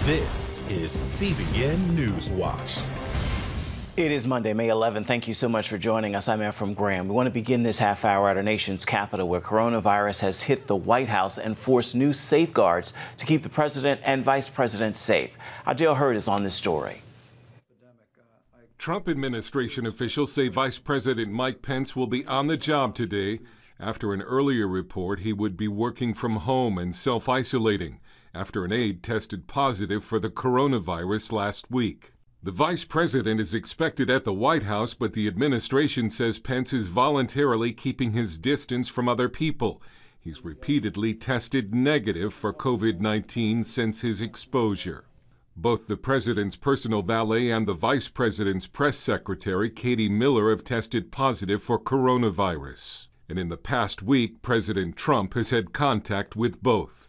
This is CBN NewsWatch. It is Monday, May 11th. Thank you so much for joining us. I'm Efrem Graham. We want to begin this half hour at our nation's capital, where coronavirus has hit the White House and forced new safeguards to keep the president and vice president safe. Adele Hurd is on this story. Trump administration officials say Vice President Mike Pence will be on the job today after an earlier report he would be working from home and self-isolating after an aide tested positive for the coronavirus last week. The vice president is expected at the White House, but the administration says Pence is voluntarily keeping his distance from other people. He's repeatedly tested negative for COVID-19 since his exposure. Both the president's personal valet and the vice president's press secretary, Katie Miller, have tested positive for coronavirus. And in the past week, President Trump has had contact with both.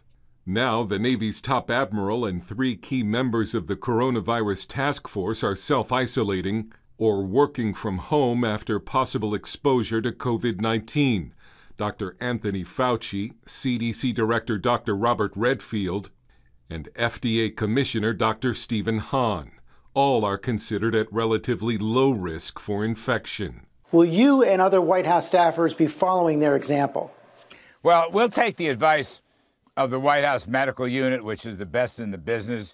Now, the Navy's top admiral and 3 key members of the coronavirus task force are self-isolating or working from home after possible exposure to COVID-19. Dr. Anthony Fauci, CDC Director Dr. Robert Redfield, and FDA Commissioner Dr. Stephen Hahn. All are considered at relatively low risk for infection. Will you and other White House staffers be following their example? Well, we'll take the advice of the White House medical unit, which is the best in the business.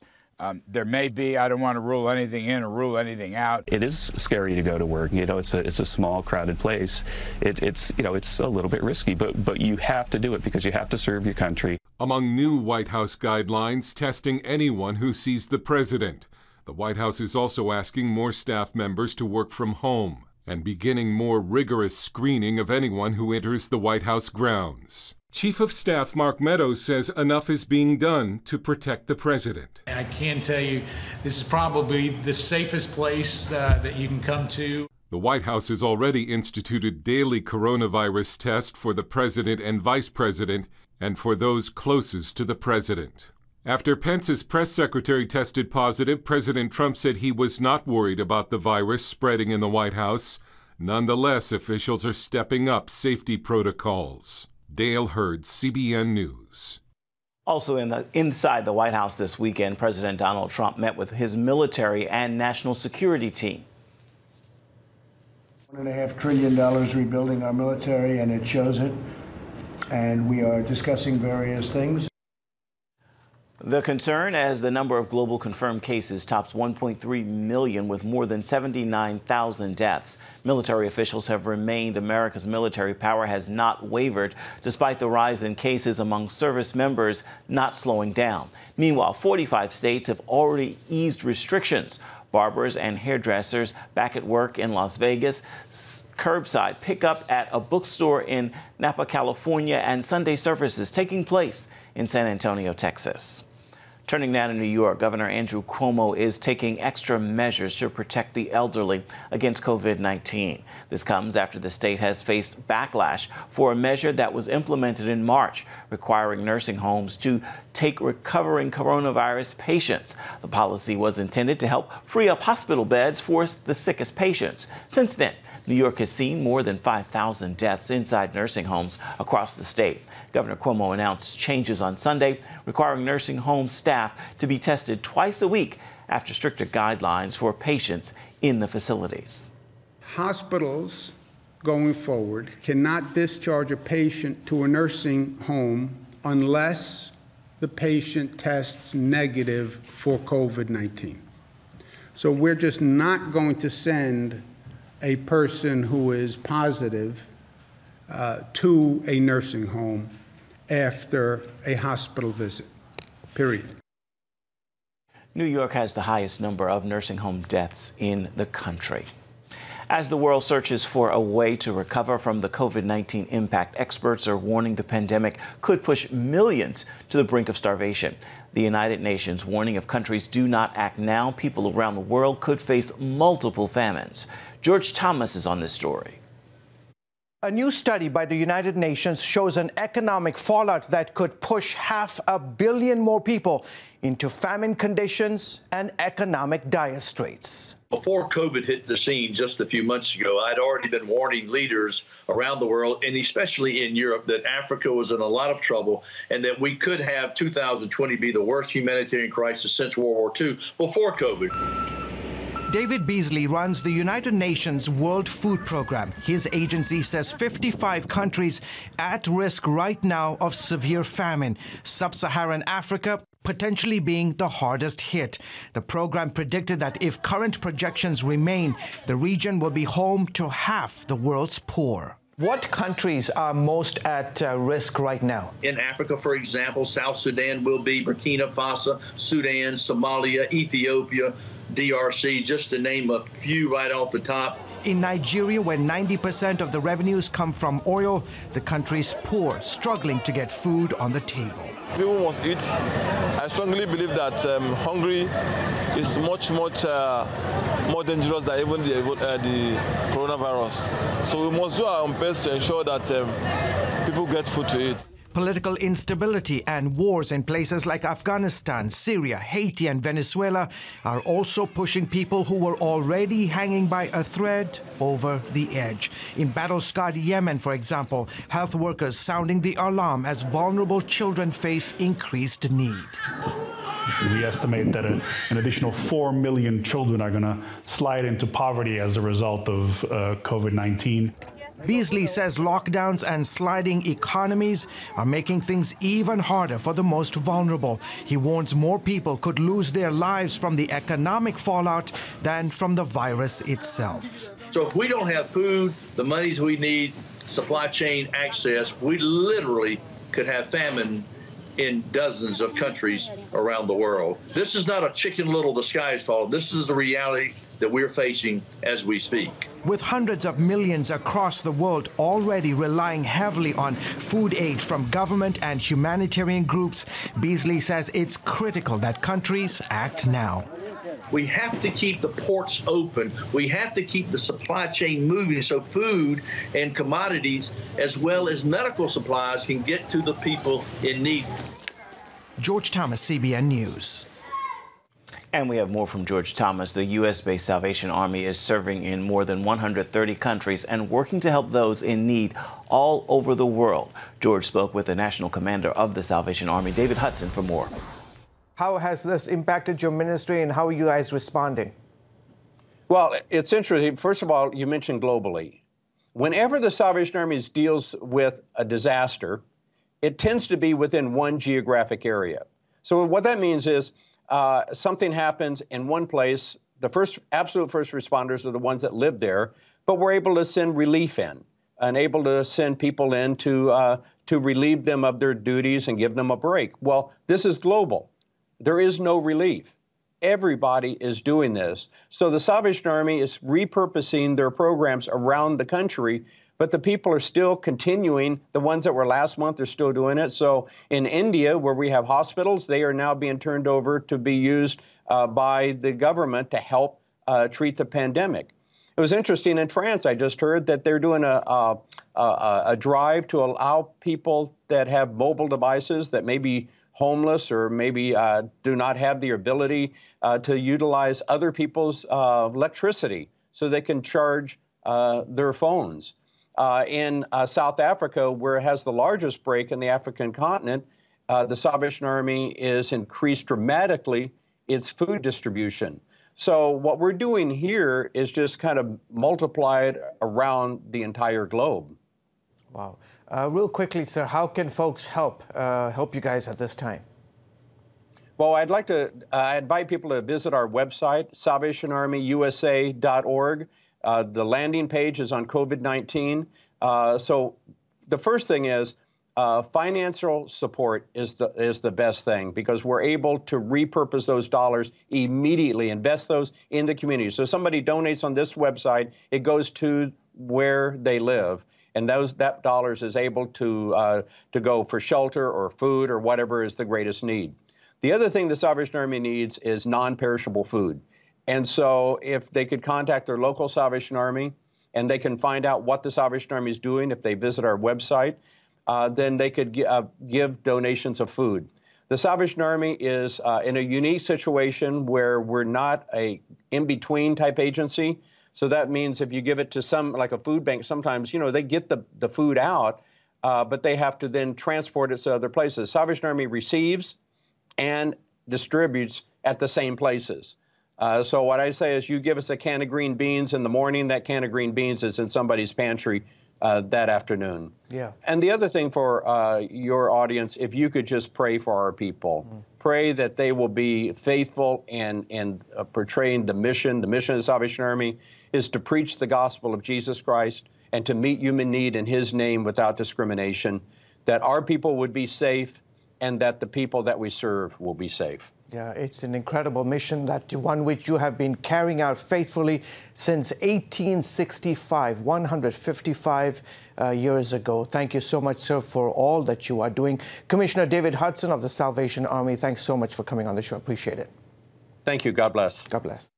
There may be, I don't want to rule anything in or rule anything out. It is scary to go to work. You know, it's a small, crowded place. It's a little bit risky, but you have to do it because you have to serve your country. Among new White House guidelines, testing anyone who sees the president. The White House is also asking more staff members to work from home and beginning more rigorous screening of anyone who enters the White House grounds. Chief of Staff Mark Meadows says enough is being done to protect the president. I can tell you this is probably the safest place that you can come to. The White House has already instituted daily coronavirus tests for the president and vice president and for those closest to the president. After Pence's press secretary tested positive, President Trump said he was not worried about the virus spreading in the White House. Nonetheless, officials are stepping up safety protocols. Dale Hurd, CBN News. Also inside the White House this weekend, President Donald Trump met with his military and national security team. $1.5 trillion rebuilding our military, and it shows it. And we are discussing various things. The concern as the number of global confirmed cases tops 1.3 million with more than 79,000 deaths. Military officials have remained America's military power has not wavered despite the rise in cases among service members not slowing down. Meanwhile, 45 states have already eased restrictions. Barbers and hairdressers back at work in Las Vegas, curbside pickup at a bookstore in Napa, California, and Sunday services taking place in San Antonio, Texas. Turning now to New York, Governor Andrew Cuomo is taking extra measures to protect the elderly against COVID-19. This comes after the state has faced backlash for a measure that was implemented in March, requiring nursing homes to take recovering coronavirus patients. The policy was intended to help free up hospital beds for the sickest patients. Since then, New York has seen more than 5,000 deaths inside nursing homes across the state. Governor Cuomo announced changes on Sunday, requiring nursing home staff to be tested twice a week after stricter guidelines for patients in the facilities. Hospitals going forward cannot discharge a patient to a nursing home unless the patient tests negative for COVID-19. So we're just not going to send a person who is positive to a nursing home after a hospital visit, period. New York has the highest number of nursing home deaths in the country. As the world searches for a way to recover from the COVID-19 impact, experts are warning the pandemic could push millions to the brink of starvation. The United Nations warning if countries do not act now, people around the world could face multiple famines. George Thomas is on this story. A new study by the United Nations shows an economic fallout that could push 500 million more people into famine conditions and economic dire straits. Before COVID hit the scene just a few months ago, I'd already been warning leaders around the world, and especially in Europe, that Africa was in a lot of trouble and that we could have 2020 be the worst humanitarian crisis since World War II before COVID. David Beasley runs the United Nations World Food Program. His agency says 55 countries at risk right now of severe famine. Sub-Saharan Africa potentially being the hardest hit. The program predicted that if current projections remain, the region will be home to half the world's poor. What countries are most at risk right now? In Africa, for example, South Sudan will be, Burkina Faso, Sudan, Somalia, Ethiopia, DRC, just to name a few right off the top. In Nigeria, where 90% of the revenues come from oil, the country's poor, struggling to get food on the table. People must eat. I strongly believe that hungry is much more dangerous than even the coronavirus. So we must do our best to ensure that people get food to eat. Political instability and wars in places like Afghanistan, Syria, Haiti, and Venezuela are also pushing people who were already hanging by a thread over the edge. In battle-scarred Yemen, for example, health workers sounding the alarm as vulnerable children face increased need. We estimate that an additional 4 million children are going to slide into poverty as a result of COVID-19. Beasley says lockdowns and sliding economies are making things even harder for the most vulnerable. He warns more people could lose their lives from the economic fallout than from the virus itself. So if we don't have food, the monies we need, supply chain access, we literally could have famine in dozens of countries around the world. This is not a Chicken Little, the sky is falling. This is the reality that we're facing as we speak. With hundreds of millions across the world already relying heavily on food aid from government and humanitarian groups, Beasley says it's critical that countries act now. We have to keep the ports open. We have to keep the supply chain moving so food and commodities as well as medical supplies can get to the people in need. George Thomas, CBN News. And we have more from George Thomas. The U.S.-based Salvation Army is serving in more than 130 countries and working to help those in need all over the world. George spoke with the national commander of the Salvation Army, David Hudson, for more. How has this impacted your ministry and how are you guys responding? Well, it's interesting. First of all, you mentioned globally. Whenever the Salvation Army deals with a disaster, it tends to be within one geographic area. So what that means is something happens in one place, the absolute first responders are the ones that live there, but we're able to send relief in and able to send people in to relieve them of their duties and give them a break. Well, this is global. There is no relief. Everybody is doing this. So the Salvation Army is repurposing their programs around the country, but the people are still continuing. The ones that were last month are still doing it. So in India, where we have hospitals, they are now being turned over to be used by the government to help treat the pandemic. It was interesting in France, I just heard that they're doing a drive to allow people that have mobile devices that may be homeless or maybe do not have the ability to utilize other people's electricity so they can charge their phones. In South Africa, where it has the largest break in the African continent, the Salvation Army has increased dramatically its food distribution. So what we're doing here is just kind of multiplied around the entire globe. Wow. Real quickly, sir, how can folks help you guys at this time? Well, I'd like to invite people to visit our website, salvationarmyusa.org. The landing page is on COVID-19. So the first thing is financial support is the best thing because we're able to repurpose those dollars immediately, invest those in the community. So somebody donates on this website, it goes to where they live. And that dollars is able to go for shelter or food or whatever is the greatest need. The other thing the Salvation Army needs is non-perishable food. And so if they could contact their local Salvation Army, and they can find out what the Salvation Army is doing if they visit our website, then they could give donations of food. The Salvation Army is in a unique situation where we're not a in-between type agency. So that means if you give it to like a food bank, sometimes, they get the food out, but they have to then transport it to other places. Salvation Army receives and distributes at the same places. So what I say is you give us a can of green beans in the morning, that can of green beans is in somebody's pantry that afternoon. Yeah. And the other thing for your audience, if you could just pray for our people, pray that they will be faithful and portraying the mission. The mission of the Salvation Army is to preach the gospel of Jesus Christ and to meet human need in his name without discrimination, that our people would be safe and that the people that we serve will be safe. Yeah, it's an incredible mission, one which you have been carrying out faithfully since 1865, 155 years ago. Thank you so much, sir, for all that you are doing. Commissioner David Hudson of the Salvation Army, thanks so much for coming on the show. Appreciate it. Thank you. God bless. God bless.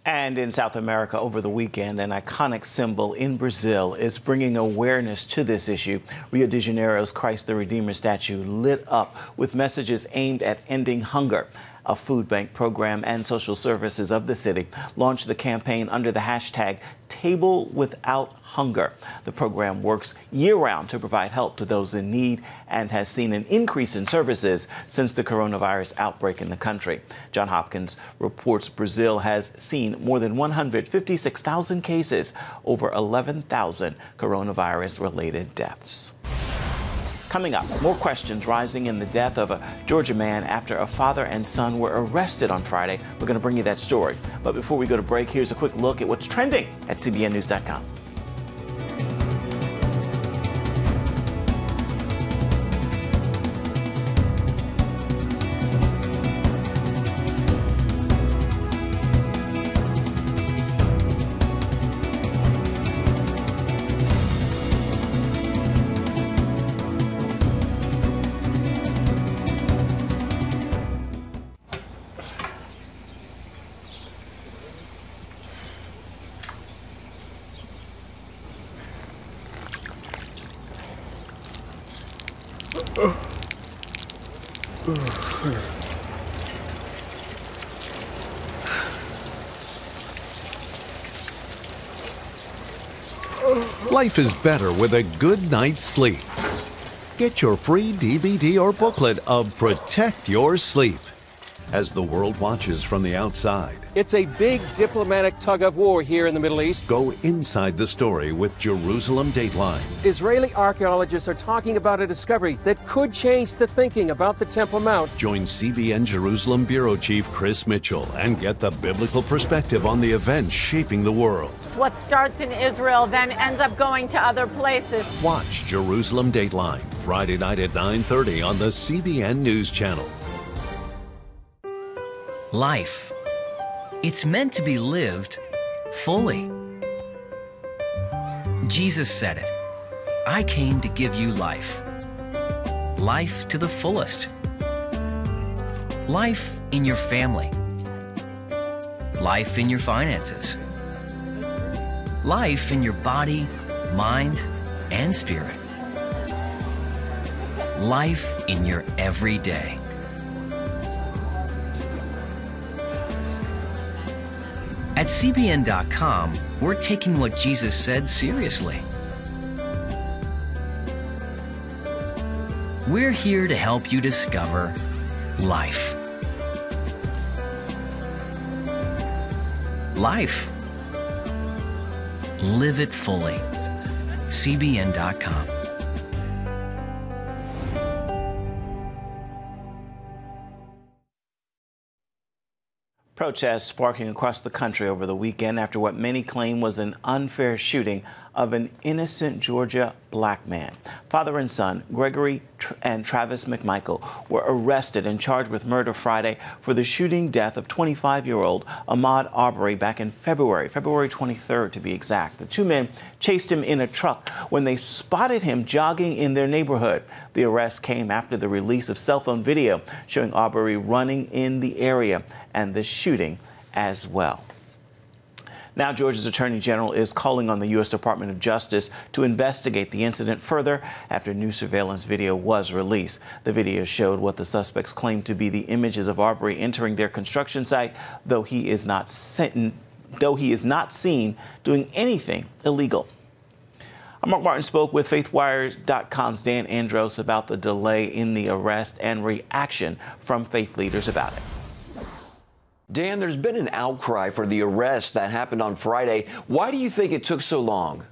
And in South America over the weekend, an iconic symbol in Brazil is bringing awareness to this issue. Rio de Janeiro's Christ the Redeemer statue lit up with messages aimed at ending hunger. A food bank program and social services of the city launched the campaign under the hashtag Table Without Hunger. The program works year-round to provide help to those in need and has seen an increase in services since the coronavirus outbreak in the country. John Hopkins reports Brazil has seen more than 156,000 cases, over 11,000 coronavirus-related deaths. Coming up, more questions rising in the death of a Georgia man after a father and son were arrested on Friday. We're going to bring you that story. But before we go to break, here's a quick look at what's trending at CBNNews.com. Life is better with a good night's sleep. Get your free DVD or booklet of Protect Your Sleep as the world watches from the outside. It's a big diplomatic tug of war here in the Middle East. Go inside the story with Jerusalem Dateline. Israeli archaeologists are talking about a discovery that could change the thinking about the Temple Mount. Join CBN Jerusalem Bureau Chief Chris Mitchell and get the biblical perspective on the events shaping the world. What starts in Israel then ends up going to other places. Watch Jerusalem Dateline Friday night at 9:30 on the CBN News Channel. Life. It's meant to be lived fully. Jesus said it. I came to give you life. Life to the fullest. Life in your family. Life in your finances. Life in your body, mind, and spirit. Life in your everyday. At CBN.com, we're taking what Jesus said seriously. We're here to help you discover life. Life. Live it fully. CBN.com. Protests sparking across the country over the weekend after what many claim was an unfair shooting of an innocent Georgia black man. Father and son, Gregory and Travis McMichael, were arrested and charged with murder Friday for the shooting death of 25-year-old Ahmaud Arbery back in February 23rd to be exact. The two men chased him in a truck when they spotted him jogging in their neighborhood. The arrest came after the release of cell phone video showing Arbery running in the area and the shooting as well. Now, Georgia's Attorney General is calling on the U.S. Department of Justice to investigate the incident further after new surveillance video was released. The video showed what the suspects claimed to be the images of Arbery entering their construction site, though he is not seen doing anything illegal. Mark Martin spoke with FaithWire.com's Dan Andros about the delay in the arrest and reaction from faith leaders about it. Dan, there's been an outcry for the arrest that happened on Friday. Why do you think it took so long?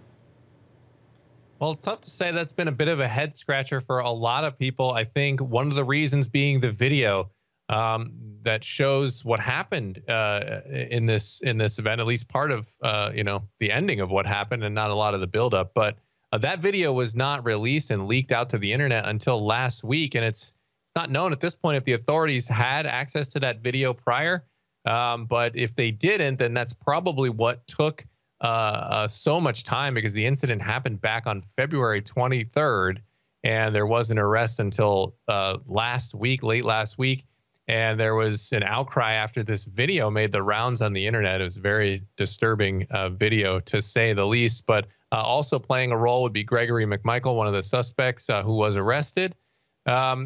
Well, it's tough to say. That's been a bit of a head scratcher for a lot of people. I think one of the reasons being the video that shows what happened in this event, at least part of the ending of what happened and not a lot of the buildup. But that video was not released and leaked out to the internet until last week, and it's not known at this point if the authorities had access to that video prior. But if they didn't, then that's probably what took so much time, because the incident happened back on February 23rd, and there was an arrest until late last week. And there was an outcry after this video made the rounds on the internet. It was a very disturbing video, to say the least. But also playing a role would be Gregory McMichael, one of the suspects who was arrested.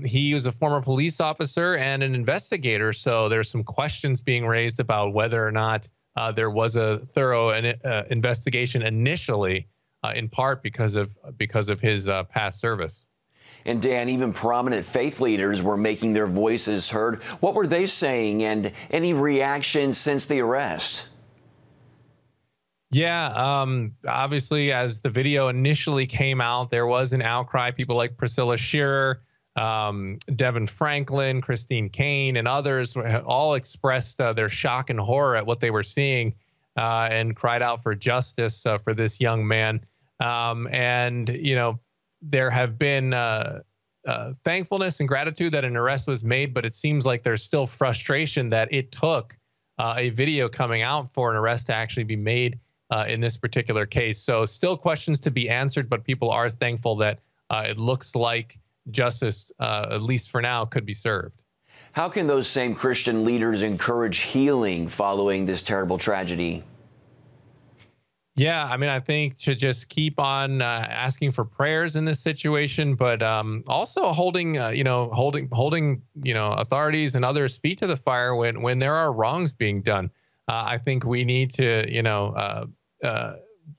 He was a former police officer and an investigator, so there's some questions being raised about whether or not there was a thorough investigation initially, in part because of his past service. And Dan, even prominent faith leaders were making their voices heard. What were they saying, and any reaction since the arrest? Yeah, obviously, as the video initially came out, there was an outcry. People like Priscilla Shearer, Devin Franklin, Christine Kane, and others all expressed their shock and horror at what they were seeing and cried out for justice for this young man. And, there have been thankfulness and gratitude that an arrest was made, but it seems like there's still frustration that it took a video coming out for an arrest to actually be made in this particular case. So still questions to be answered, but people are thankful that it looks like justice, at least for now, could be served. How can those same Christian leaders encourage healing following this terrible tragedy? Yeah, I mean, I think to just keep on asking for prayers in this situation, but also holding authorities and others' feet to the fire when there are wrongs being done. I think we need to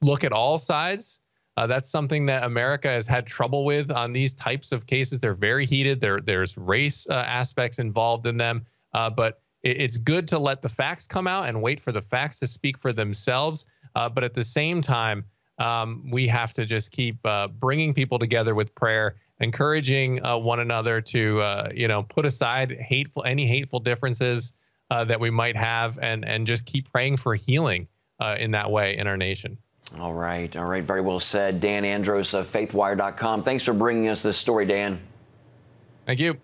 look at all sides. That's something that America has had trouble with on these types of cases. They're very heated. There's race aspects involved in them, but it's good to let the facts come out and wait for the facts to speak for themselves. But at the same time, we have to just keep bringing people together with prayer, encouraging one another to, put aside any hateful differences that we might have, and just keep praying for healing in that way in our nation. All right. Very well said. Dan Andros of FaithWire.com. Thanks for bringing us this story, Dan. Thank you.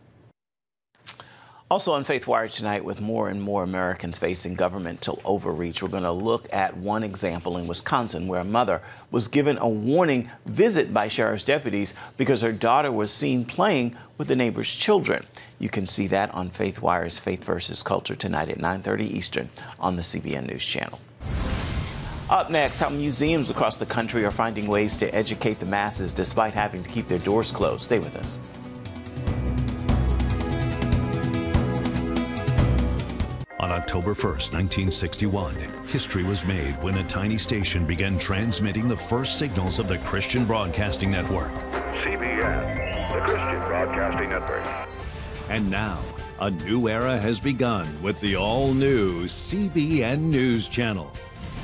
Also on FaithWire tonight, with more and more Americans facing governmental overreach, we're going to look at one example in Wisconsin where a mother was given a warning visit by sheriff's deputies because her daughter was seen playing with the neighbor's children. You can see that on FaithWire's Faith versus Culture tonight at 9:30 Eastern on the CBN News Channel. Up next, how museums across the country are finding ways to educate the masses despite having to keep their doors closed. Stay with us. On October 1st, 1961, history was made when a tiny station began transmitting the first signals of the Christian Broadcasting Network. CBN, the Christian Broadcasting Network. And now, a new era has begun with the all-new CBN News Channel.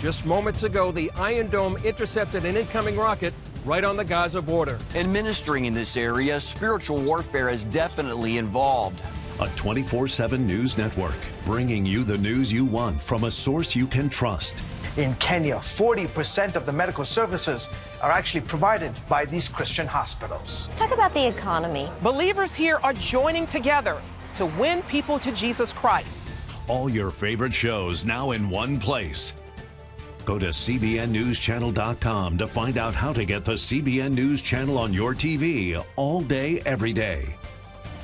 Just moments ago, the Iron Dome intercepted an incoming rocket right on the Gaza border. Administering in this area, spiritual warfare is definitely involved. A 24/7 news network, bringing you the news you want from a source you can trust. In Kenya, 40% of the medical services are actually provided by these Christian hospitals. Let's talk about the economy. Believers here are joining together to win people to Jesus Christ. All your favorite shows now in one place. Go to CBNNewsChannel.com to find out how to get the CBN News Channel on your TV all day, every day.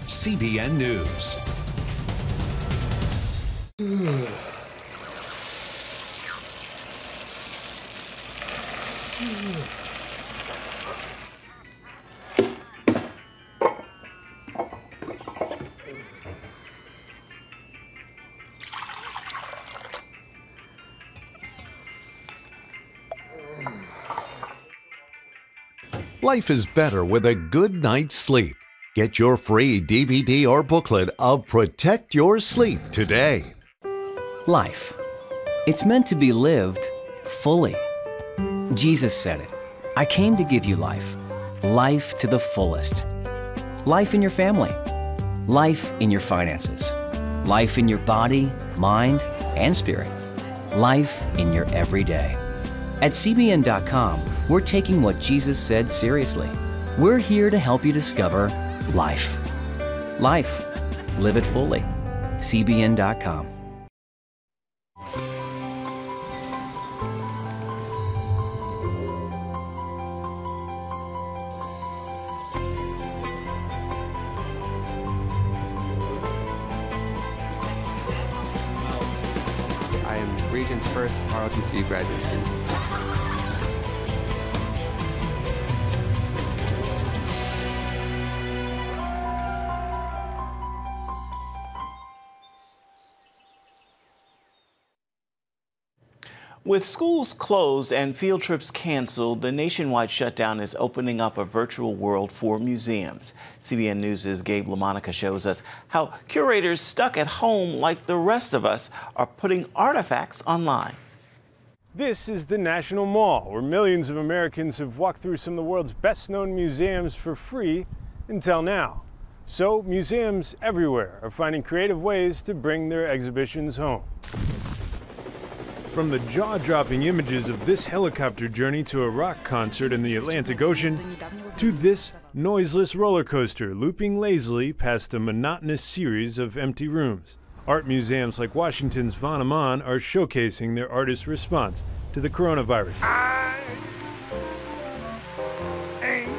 CBN News. Life is better with a good night's sleep. Get your free DVD or booklet of Protect Your Sleep today. Life. It's meant to be lived fully. Jesus said it. I came to give you life. Life to the fullest. Life in your family. Life in your finances. Life in your body, mind, and spirit. Life in your everyday. At CBN.com, we're taking what Jesus said seriously. We're here to help you discover life. Life. Live it fully. CBN.com. I am Regent's first ROTC graduate student. With schools closed and field trips canceled, the nationwide shutdown is opening up a virtual world for museums. CBN News' Gabe LaMonica shows us how curators stuck at home like the rest of us are putting artifacts online. This is the National Mall, where millions of Americans have walked through some of the world's best-known museums for free until now. So museums everywhere are finding creative ways to bring their exhibitions home. From the jaw-dropping images of this helicopter journey to a rock concert in the Atlantic Ocean, to this noiseless roller coaster looping lazily past a monotonous series of empty rooms. Art museums like Washington's Von Neumann are showcasing their artists' response to the coronavirus. I ain't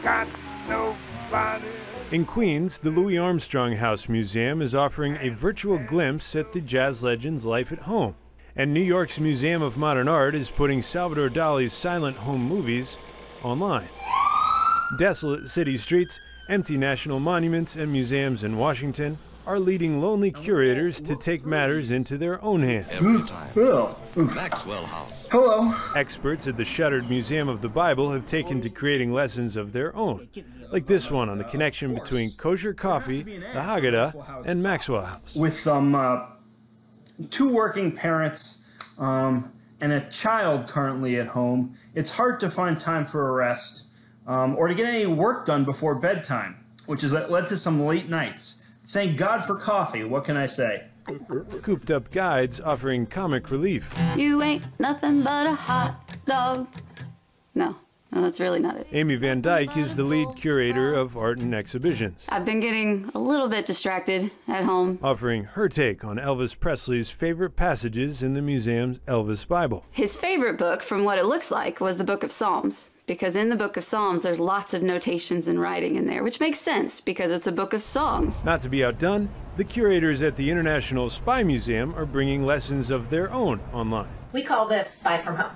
got nobody. In Queens, the Louis Armstrong House Museum is offering a virtual glimpse at the jazz legend's life at home. And New York's Museum of Modern Art is putting Salvador Dali's silent home movies online. Desolate city streets, empty national monuments, and museums in Washington are leading lonely curators to take matters into their own hands. Maxwell House. Hello. Experts at the shuttered Museum of the Bible have taken to creating lessons of their own, like this one on the connection between kosher coffee, the Haggadah, and Maxwell House. With two working parents and a child currently at home, it's hard to find time for a rest or to get any work done before bedtime, which has led to some late nights. Thank God for coffee, what can I say? Cooped up guides offering comic relief. You ain't nothing but a hot dog. No, that's really not it. Amy Van Dyke is the lead curator of art and exhibitions. I've been getting a little bit distracted at home. Offering her take on Elvis Presley's favorite passages in the museum's Elvis Bible. His favorite book, from what it looks like, was the Book of Psalms. Because in the Book of Psalms, there's lots of notations and writing in there, which makes sense because it's a book of songs. Not to be outdone, the curators at the International Spy Museum are bringing lessons of their own online. We call this Spy from Home.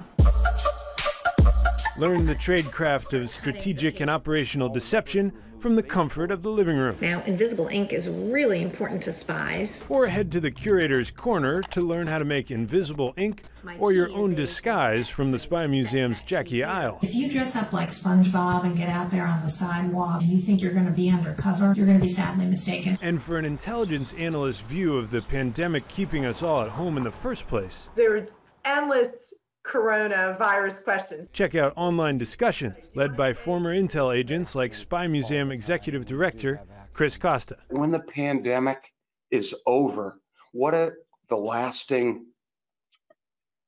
Learn the tradecraft of strategic and operational deception from the comfort of the living room. Now, invisible ink is really important to spies. Or head to the curator's corner to learn how to make invisible ink or your own disguise from the Spy Museum's Jackie Aisle. If you dress up like SpongeBob and get out there on the sidewalk and you think you're going to be undercover, you're going to be sadly mistaken. And for an intelligence analyst view of the pandemic keeping us all at home in the first place, there's endless coronavirus questions. Check out online discussions led by former Intel agents like Spy Museum Executive Director Chris Costa. When the pandemic is over, what are the lasting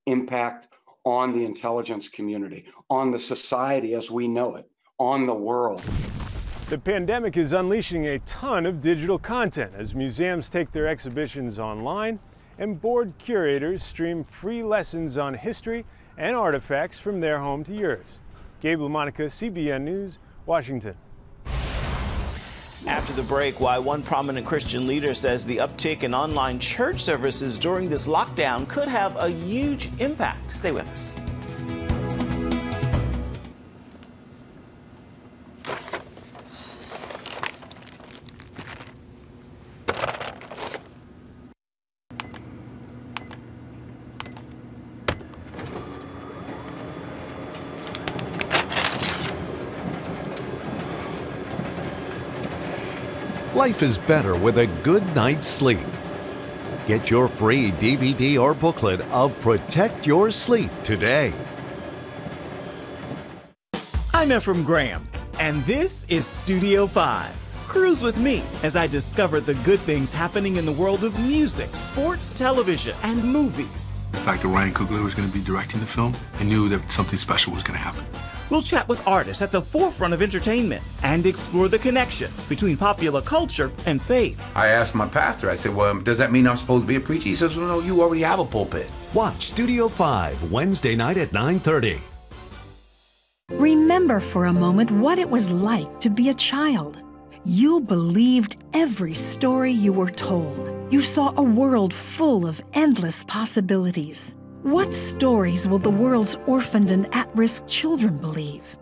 impact on the intelligence community, on the society as we know it, on the world? The pandemic is unleashing a ton of digital content as museums take their exhibitions online and board curators stream free lessons on history and artifacts from their home to yours. Gabe LaMonica, CBN News, Washington. After the break, why one prominent Christian leader says the uptick in online church services during this lockdown could have a huge impact. Stay with us. Life is better with a good night's sleep. Get your free DVD or booklet of Protect Your Sleep today. I'm Ephraim Graham, and this is Studio 5. Cruise with me as I discover the good things happening in the world of music, sports, television, and movies. The fact that Ryan Coogler was going to be directing the film, I knew that something special was going to happen. We'll chat with artists at the forefront of entertainment and explore the connection between popular culture and faith. I asked my pastor, I said, well, does that mean I'm supposed to be a preacher? He says, well, no, you already have a pulpit. Watch Studio 5 Wednesday night at 9:30. Remember for a moment what it was like to be a child. You believed every story you were told. You saw a world full of endless possibilities. What stories will the world's orphaned and at-risk children believe?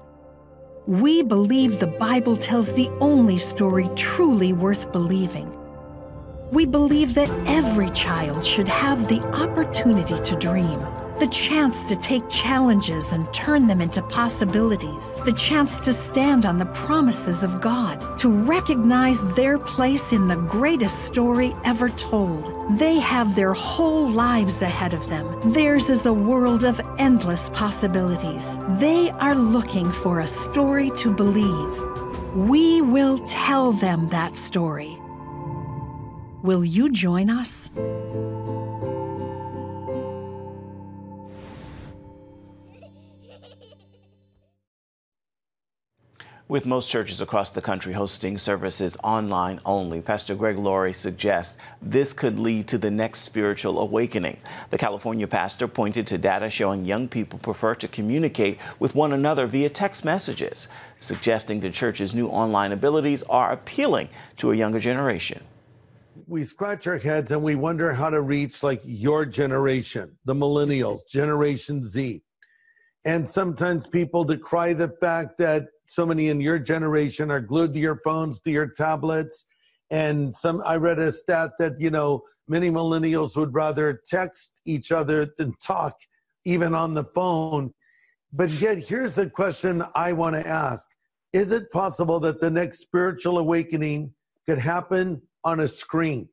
We believe the Bible tells the only story truly worth believing. We believe that every child should have the opportunity to dream, the chance to take challenges and turn them into possibilities, the chance to stand on the promises of God, to recognize their place in the greatest story ever told. They have their whole lives ahead of them. Theirs is a world of endless possibilities. They are looking for a story to believe. We will tell them that story. Will you join us? With most churches across the country hosting services online only, Pastor Greg Laurie suggests this could lead to the next spiritual awakening. The California pastor pointed to data showing young people prefer to communicate with one another via text messages, suggesting the church's new online abilities are appealing to a younger generation. We scratch our heads and we wonder how to reach like your generation, the millennials, Generation Z. And sometimes people decry the fact that so many in your generation are glued to your phones, to your tablets. And I read a stat that, many millennials would rather text each other than talk, even on the phone. But yet, here's the question I want to ask. Is it possible that the next spiritual awakening could happen on a screen?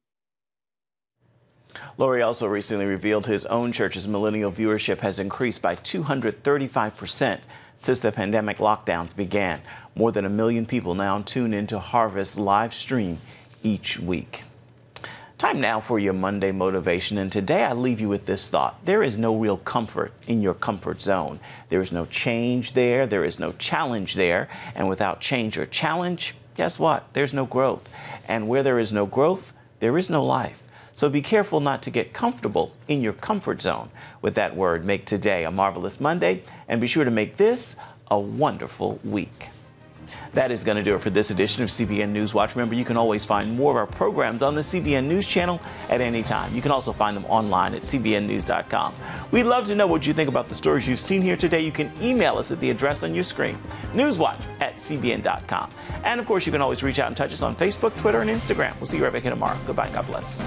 Laurie also recently revealed his own church's millennial viewership has increased by 235% since the pandemic lockdowns began. More than 1 million people now tune into Harvest live stream each week. Time now for your Monday motivation, and today I leave you with this thought. There is no real comfort in your comfort zone. There is no change there. There is no challenge there. And without change or challenge, guess what? There's no growth. And where there is no growth, there is no life. So be careful not to get comfortable in your comfort zone. With that word, make today a marvelous Monday, and be sure to make this a wonderful week. That is going to do it for this edition of CBN News Watch. Remember, you can always find more of our programs on the CBN News Channel at any time. You can also find them online at cbnnews.com. We'd love to know what you think about the stories you've seen here today. You can email us at the address on your screen, newswatch@cbn.com. And of course, you can always reach out and touch us on Facebook, Twitter, and Instagram. We'll see you right back here tomorrow. Goodbye. God bless.